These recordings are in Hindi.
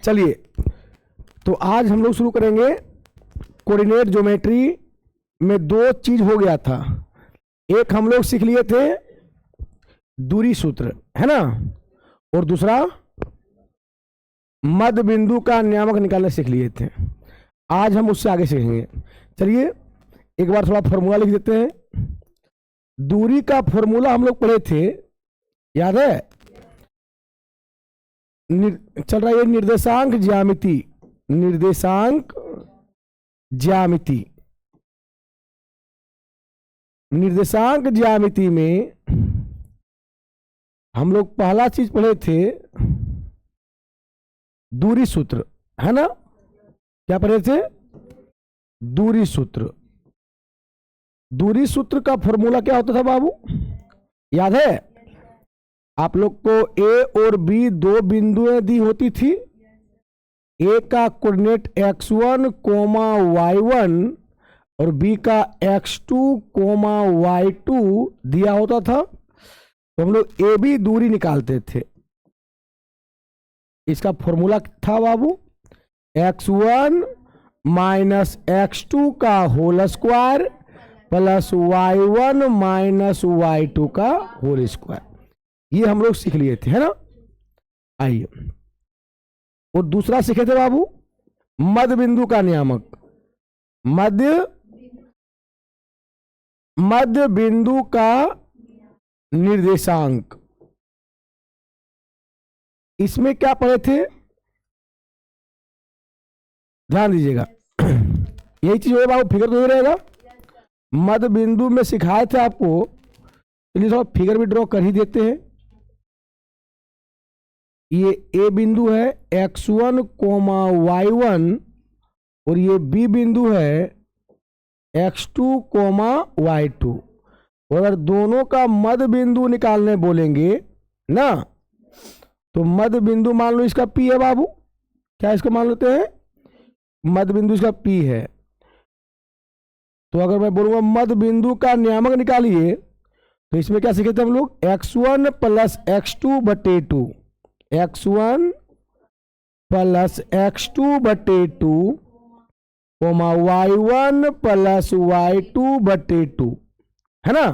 चलिए, तो आज हम लोग शुरू करेंगे कोऑर्डिनेट ज्योमेट्री में। दो चीज हो गया था, एक हम लोग सीख लिए थे दूरी सूत्र, है ना, और दूसरा मध्य बिंदु का नियामक निकालना सीख लिए थे। आज हम उससे आगे सीखेंगे। चलिए एक बार थोड़ा फॉर्मूला लिख देते हैं। दूरी का फॉर्मूला हम लोग पढ़े थे, याद है? चल रहा है निर्देशांक ज्यामिति, निर्देशांक ज्यामिति। निर्देशांक ज्यामिति में हम लोग पहला चीज पढ़े थे दूरी सूत्र, है ना? क्या पढ़े थे? दूरी सूत्र। दूरी सूत्र का फॉर्मूला क्या होता था बाबू, याद है? आप लोग को ए और बी दो बिंदुएं दी होती थी। ए का कोऑर्डिनेट x1, y1 और बी का x2, y2 दिया होता था, तो हम लोग ए बी दूरी निकालते थे। इसका फॉर्मूला था बाबू x1 माइनस x2 का whole square plus y1 minus y2 का होल स्क्वायर। ये हम लोग सीख लिए थे, है ना? आइए, और दूसरा सीखे थे बाबू मध्य बिंदु का नियामक। मध्य बिंदु का निर्देशांक। इसमें क्या पढ़े थे, ध्यान दीजिएगा। यही चीज होगा बाबू, फिगर तो ही रहेगा। मध्य बिंदु में सिखाए थे आपको, चलिए थोड़ा फिगर भी ड्रॉ कर ही देते हैं। ये ए बिंदु है x1, y1 और ये बी बिंदु है x2, y2। और अगर दोनों का मध्य बिंदु निकालने बोलेंगे ना, तो मध्य बिंदु मान लो इसका P है बाबू। क्या इसका मान लेते हैं? मध्य बिंदु इसका P है। तो अगर मैं बोलूंगा मध्य बिंदु का नियामक निकालिए, तो इसमें क्या सीखे थे हम लोग? x1 प्लस x2 बटे 2, x1 प्लस x2 बटे 2, y1 प्लस y2 बटे 2, है ना?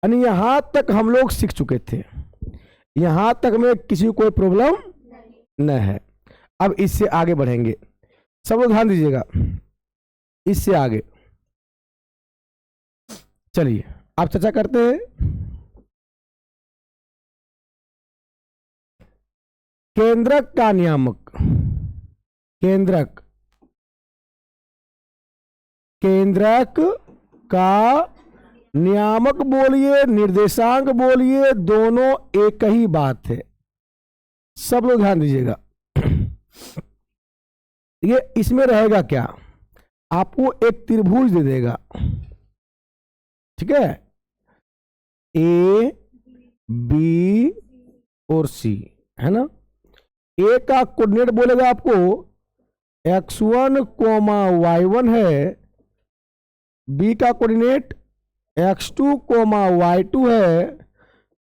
यानी यहां तक हम लोग सीख चुके थे। यहां तक में किसी को कोई प्रॉब्लम न है। अब इससे आगे बढ़ेंगे, सब लोग ध्यान दीजिएगा। इससे आगे चलिए आप चर्चा करते हैं केंद्रक का नियामक। केंद्रक का नियामक बोलिए, निर्देशांक बोलिए, दोनों एक ही बात है। सब लोग ध्यान दीजिएगा। ये इसमें रहेगा क्या, आपको एक त्रिभुज दे देगा, ठीक है? ए बी और सी, है ना? ए का कोऑर्डिनेट बोलेगा आपको x1, y1 है। बी का कोऑर्डिनेट x2, y2 है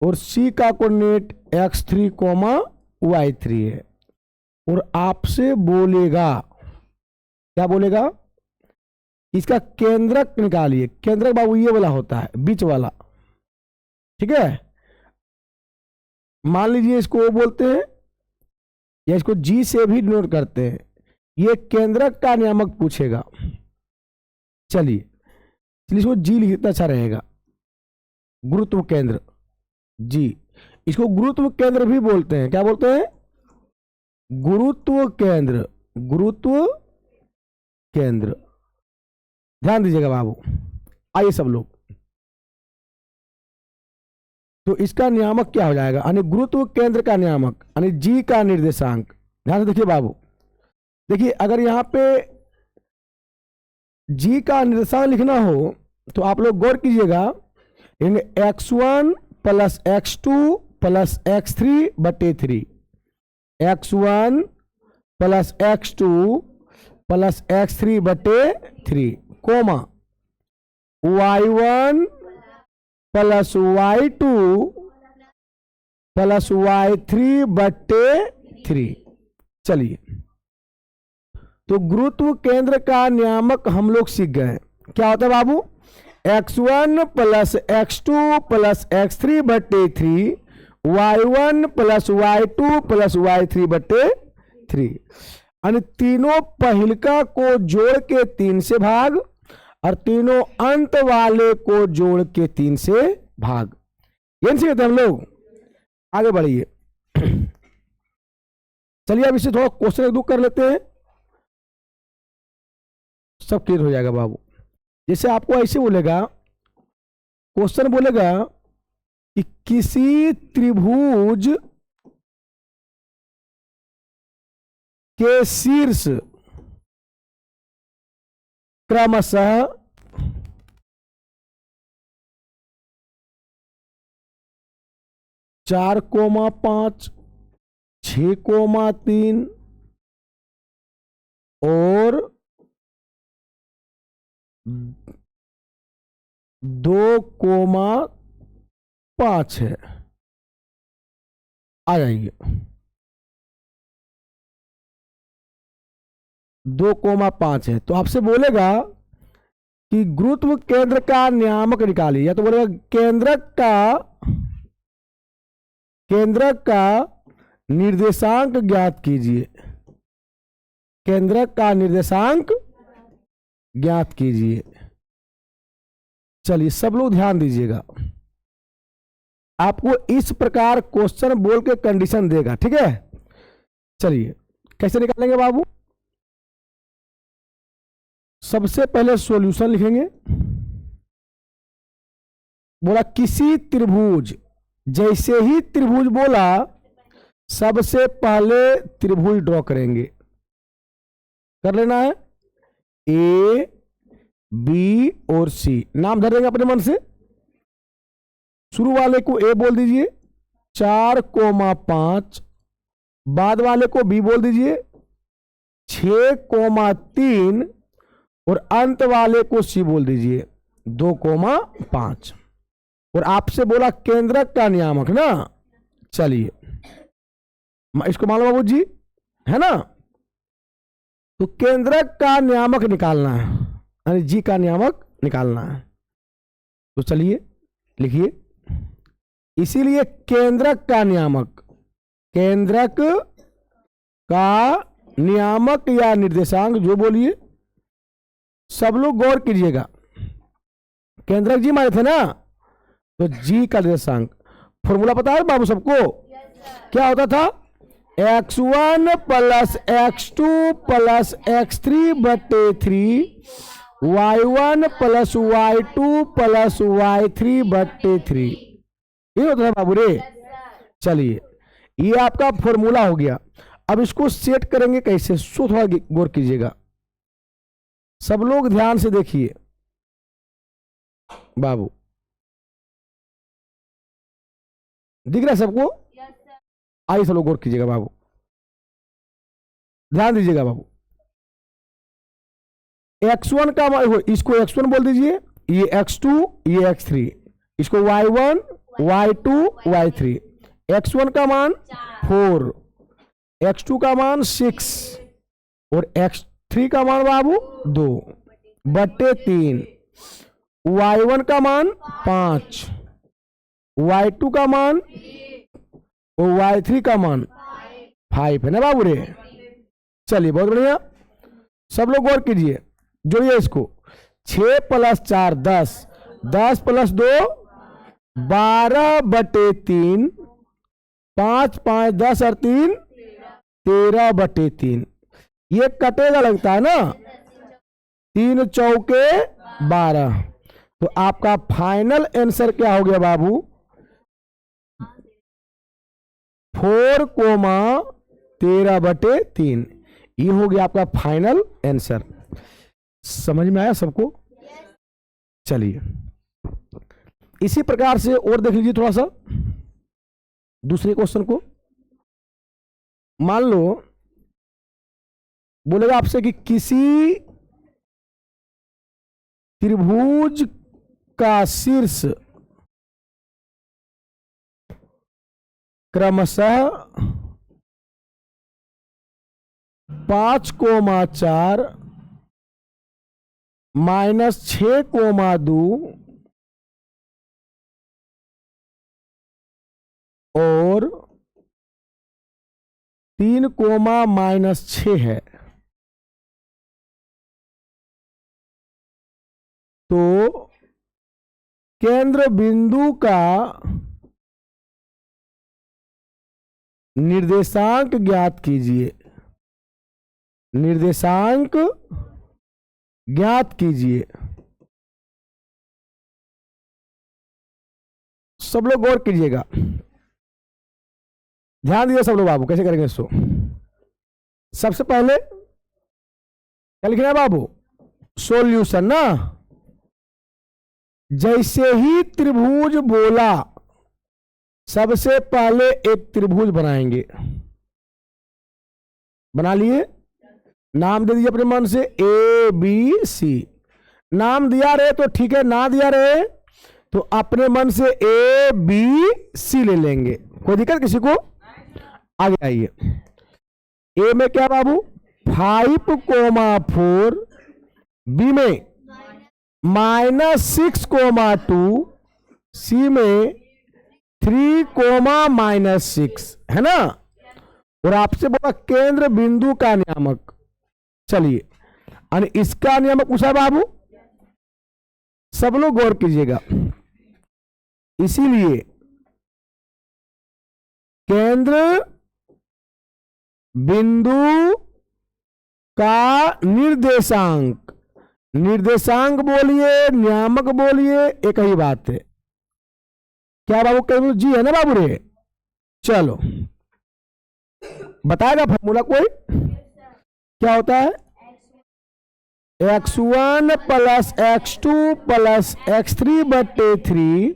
और सी का कोऑर्डिनेट x3, y3 है। और आपसे बोलेगा, क्या बोलेगा? इसका केंद्रक निकालिए। केंद्रक बाबू ये वाला होता है, बीच वाला, ठीक है? मान लीजिए इसको वो बोलते हैं, या इसको जी से भी डिनोट करते हैं। ये केंद्रक का नियामक पूछेगा। चलिए इसको जी लिखना अच्छा रहेगा, गुरुत्व केंद्र, जी। इसको गुरुत्व केंद्र भी बोलते हैं। क्या बोलते हैं? गुरुत्व केंद्र, गुरुत्व केंद्र। ध्यान दीजिएगा बाबू। आइए सब लोग, तो इसका नियामक क्या हो जाएगा, यानी गुरुत्व केंद्र का नियामक, यानी जी का निर्देशांक। ध्यान से देखिए बाबू, देखिए अगर यहां पे जी का निर्देशांक लिखना हो तो आप लोग गौर कीजिएगा, x1 plus x2 plus x3 बटे 3, x1 plus x2 plus x3 बटे 3, coma y1 plus y2 plus y3 बटे 3। चलिए, तो गुरुत्व केंद्र का नियामक हम लोग सीख गए हैं। क्या होता है बाबू? x1 plus x2 plus x3 बट्टे 3, y1 plus y2 plus y3 बट्टे 3। यानी तीनों पहिलका को जोड़ के 3 से भाग और तीनों अंत वाले को जोड़ के 3 से भाग। ये सीखते हैं हम लोग। आगे बढ़िए। चलिए अब इसे थोड़ा क्वेश्चन एक दो कर लेते हैं, सब क्लियर हो जाएगा बाबू। जैसे आपको ऐसे बोलेगा, क्वेश्चन बोलेगा कि किसी त्रिभुज के शीर्ष क्रमशः 4,5, 6,3 और 2,5 है। आ जाइए, 2,5 है। तो आपसे बोलेगा कि गुरुत्व केंद्र का नियामक निकालिए, या तो बोलेगा केंद्रक का निर्देशांक ज्ञात कीजिए। केंद्रक का निर्देशांक ज्ञात कीजिए। चलिए सब लोग ध्यान दीजिएगा, आपको इस प्रकार क्वेश्चन बोल के कंडीशन देगा, ठीक है। चलिए कैसे निकालेंगे बाबू? सबसे पहले सॉल्यूशन लिखेंगे। बोला किसी त्रिभुज, जैसे ही त्रिभुज बोला सबसे पहले त्रिभुज ड्रॉ करेंगे। कर लेना है, ए बी और सी नाम धर देंगे अपने मन से। शुरू वाले को ए बोल दीजिए, 4,5, बाद वाले को बी बोल दीजिए, 6,3 और अंत वाले को सी बोल दीजिए, 2,5। और आपसे बोला केंद्रक का नियामक ना। चलिए इसको मान लो बाबू जी, है ना। तो केंद्रक का नियामक निकालना है, यानी जी का नियामक निकालना है। तो चलिए लिखिए, इसीलिए केंद्रक का नियामक, केंद्रक का नियामक या निर्देशांक जो बोलिए, सब लोग गौर कीजिएगा। केंद्रक जी माने थे ना, तो जी का निर्देशांक फॉर्मूला पता है बाबू सबको? क्या होता था? x1 plus x2 plus x3 बटे 3, y1 plus y2 plus y3 बटे 3। ये होता है बाबू रे। चलिए ये आपका फॉर्मूला हो गया। अब इसको सेट करेंगे कैसे, सो थोड़ा गौर कीजिएगा, सब लोग ध्यान से देखिए बाबू। दिख रहा है सबको? आइए सब लोग गौर कीजिएगा बाबू, ध्यान दीजिएगा बाबू। x1 का इसको x1 बोल दीजिए, ये x2, ये x3, इसको y1, y2, y3। x1 का मान 4, x2 का मान 6 और x3 का मान बाबू 2 बटे 3, y1 का मान 5, y2 का मान और y3 का मान 5 है ना बाबू रे। चलिए बहुत बढ़िया, सब लोग गौर कीजिए, जोड़िए इसको। 6 प्लस 4 10, 10 प्लस 2 12 बटे 3, 5 5 10 और 3 13 बटे 3। ये कटेगा लगता है ना, 3 चौके 12। तो आपका फाइनल आंसर क्या हो गया बाबू? 4,13 बटे 3। ये हो गया आपका फाइनल आंसर। समझ में आया सबको? चलिए इसी प्रकार से और देख लीजिए थोड़ा सा दूसरे क्वेश्चन को। मान लो बोलेगा आपसे कि किसी त्रिभुज का शीर्ष क्रमशः 5,4 माइनस 6,2 और 3 माइनस 6 है। तो केंद्र बिंदु का निर्देशांक ज्ञात कीजिए। निर्देशांक ज्ञात कीजिए। सब लोग गौर कीजिएगा, ध्यान दीजिए सब लोग। बाबू कैसे करेंगे इसको? सबसे पहले क्या लिखना है बाबू? सॉल्यूशन ना। जैसे ही त्रिभुज बोला, सबसे पहले एक त्रिभुज बनाएंगे। बना लिए? नाम दे दीजिए अपने मन से, ए बी सी। नाम दिया रहे तो ठीक है, ना दिया रहे तो अपने मन से ए बी सी ले लेंगे, कोई दिक्कत किसी को? आगे आइए। ए में क्या बाबू? 5,4, बी में -6,2, सी में 3,-6 है ना। और आपसे बोला केंद्र बिंदु का नियामक। चलिए, और इसका नियामक पूछा बाबू। सब लोग गौर कीजिएगा। इसीलिए केंद्र बिंदु का निर्देशांक, निर्देशांक बोलिए, नियामक बोलिए, एक ही बात है। क्या बाबू? केंद्र जी है ना बाबू रे? चलो, बताएगा फॉर्मूला कोई? क्या होता है? x1 plus x2 plus x3 बटे 3,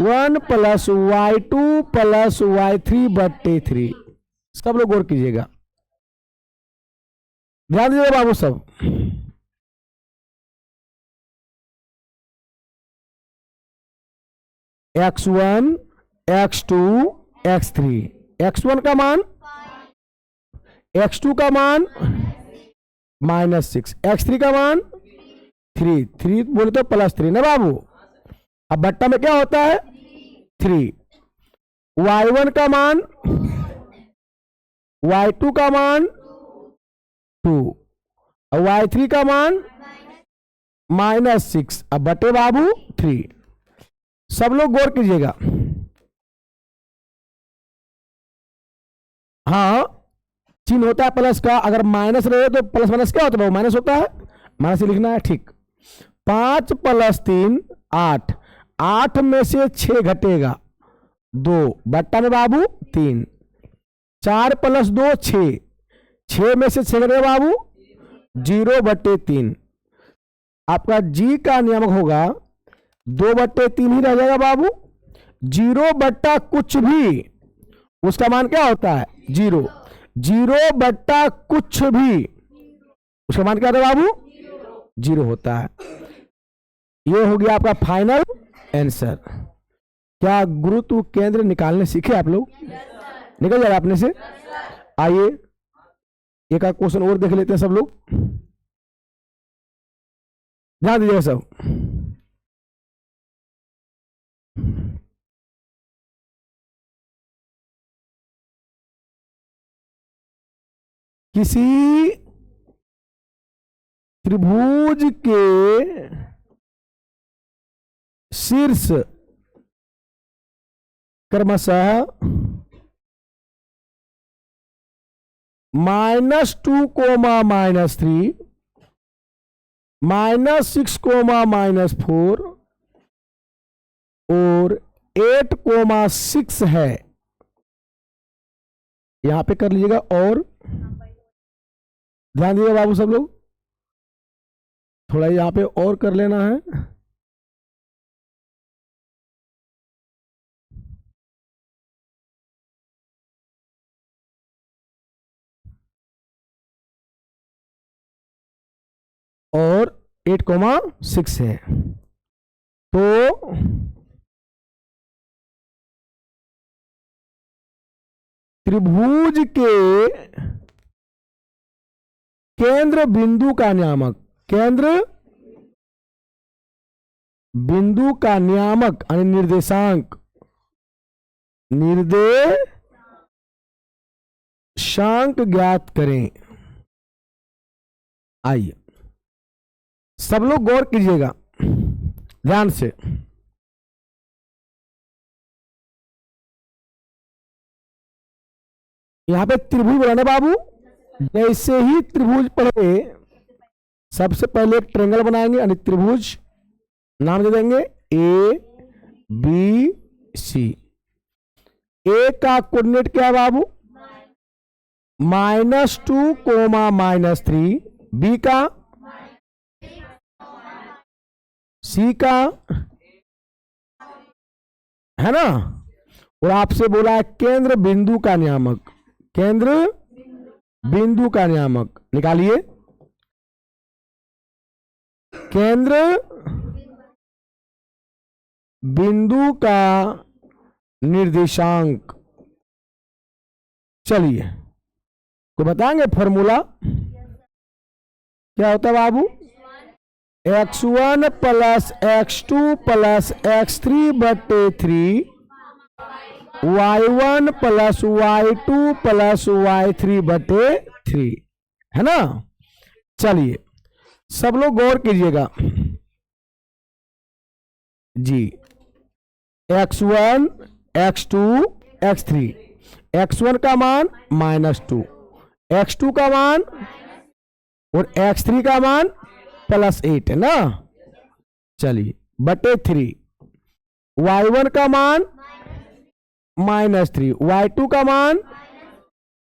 1 प्लस y2 प्लस y3 बटे 3। सब लोग गौर कीजिएगा, ध्यान दीजिएगा बाबू सब। x1 x2 x3, x1 का मान, x2 का मान -6, x3 का मान 3 बोले तो +3 ना बाबू। अब बट्टा में क्या होता है? 3। y1 का मान, y2 का मान 2 और y3 का मान -6। अब बटे बाबू 3। सब लोग गौर कीजिएगा। हाँ, चिन्ह होता है प्लस का, अगर माइनस रहे तो प्लस माइनस क्या होता है? माइनस होता है, माइनस लिखना है, ठीक। 5 + 3 8, 8 में से 6 घटेगा 2, बट्टा में बाबू 3। 4 + 2 6, 6 में से 6 घटेगा बाबू 0 बटे 3। आपका जी का नियामक होगा 2 बटे 3 ही रह जाएगा बाबू। 0 बट्टा कुछ भी, उसका मान क्या होता है? 0। 0 बट्टा कुछ भी, उसका मान क्या होता है बाबू? 0 होता है। ये हो गया आपका फाइनल आंसर। क्या गुरुत्व केंद्र निकालने सीखे आप लोग? निकल जाएगा अपने से। आइए एक आध क्वेश्चन और देख लेते हैं सब लोग, ध्यान दीजिएगा सब। किसी त्रिभुज के शीर्ष क्रमशः -2, -3, -6, -4 और 8,6 है। यहां पे कर लीजिएगा। और ध्यान दीजिएगा बाबू सब लोग, थोड़ा यहां पे और कर लेना है। और 8,6 है। तो त्रिभुज के केंद्र बिंदु का नियामक, केंद्र बिंदु का नियामक यानी निर्देशांक, निर्देशांक ज्ञात करें। आइए सब लोग गौर कीजिएगा ध्यान से। यहां पे त्रिभुज बोला ना बाबू, जैसे ही त्रिभुज पढ़े सबसे पहले एक ट्रायंगल बनाएंगे यानी त्रिभुज, नाम दे देंगे ए बी सी। ए का कोऑर्डिनेट क्या है बाबू? -2, -3। बी का, सी का, है ना। और आपसे बोला है केंद्र बिंदु का नियामक, केंद्र बिंदु का नियामक निकालिए। केंद्र बिंदु का निर्देशांक, चलिए तो बताएंगे फॉर्मूला क्या होता है बाबू? x1 + x2 + x3 बटे 3, y1 + y2 + y3 बटे 3, है ना। चलिए सब लोग गौर कीजिएगा जी। x1 x2 x3, x1 का मान -2, x2 का मान और x3 का मान +8 है ना। चलिए बटे 3, y1 का मान -3, y2 का मान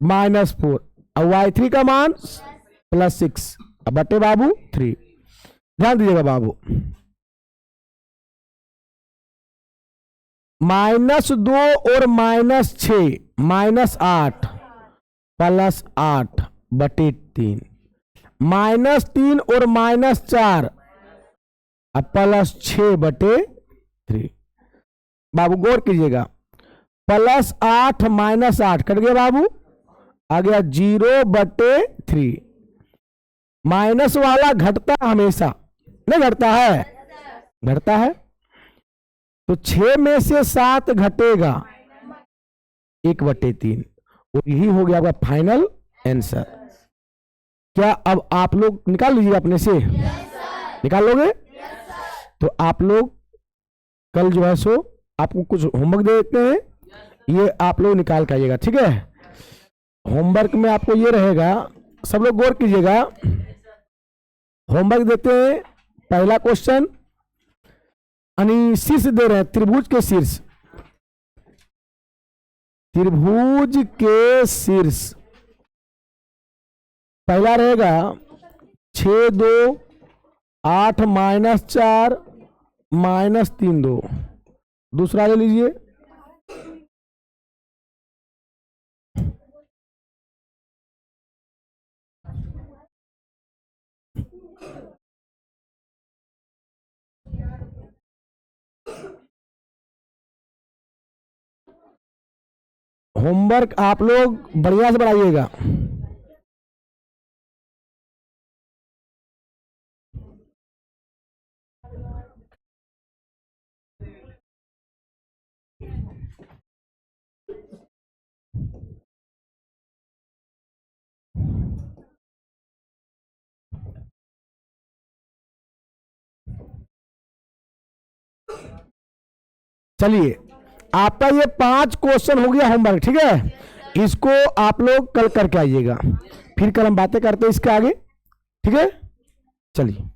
-4 और y3 का मान +6 बटे बाबू 3। ध्यान दीजिएगा बाबू, -2 और -6 -8 +8 बटे 3, -3 और -4 +6 बटे 3। बाबू गौर कीजिएगा, +8 -8 कट गया बाबू, आ गया 0 बटे 3। माइनस वाला घटता हमेशा, नहीं घटता है? घटता है। तो 6 में से 7 घटेगा 1 बटे 3, और यही हो गया आपका फाइनल आंसर। क्या अब आप लोग निकाल लीजिए अपने से? निकाल लोगे? तो आप लोग कल जो है सो आपको कुछ होमवर्क दे देते हैं, ये आप लोग निकाल के आइएगा, ठीक है। होमवर्क में आपको ये रहेगा, सब लोग गौर कीजिएगा। होमवर्क देते हैं, पहला क्वेश्चन यानी शीर्ष दे रहे हैं, त्रिभुज के शीर्ष, त्रिभुज के शीर्ष पहला रहेगा 6 2 8 -4 -3 2। दूसरा ले लीजिए, होमवर्क आप लोग बढ़िया से बनाइएगा। चलिए आपका ये 5 क्वेश्चन हो गया होमवर्क, ठीक है। इसको आप लोग कल करके आइएगा, फिर कल हम बातें करते हैं इसके आगे, ठीक है। चलिए।